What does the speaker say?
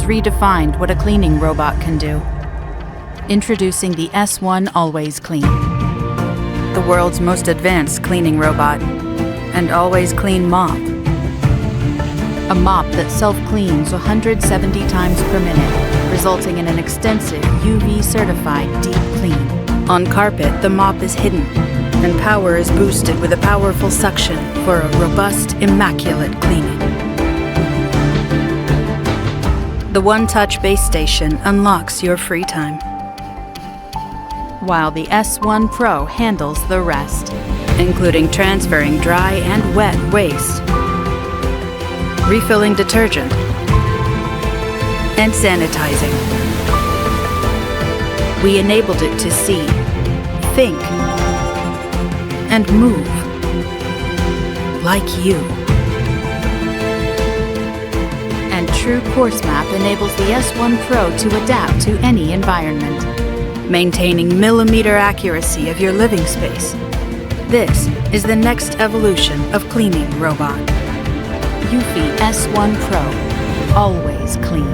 redefined what a cleaning robot can do. Introducing the S1 Always Clean, the world's most advanced cleaning robot, and Always Clean mop. A mop that self-cleans 170 times per minute, resulting in an extensive UV-certified deep clean. On carpet, the mop is hidden, and power is boosted with a powerful suction for a robust, immaculate cleaning. The one-touch base station unlocks your free time, while the S1 Pro handles the rest, including transferring dry and wet waste, refilling detergent, and sanitizing. We enabled it to see, think, and move like you. And True Course Map enables the S1 Pro to adapt to any environment, maintaining millimeter accuracy of your living space. This is the next evolution of cleaning robot. Eufy S1 Pro, always clean.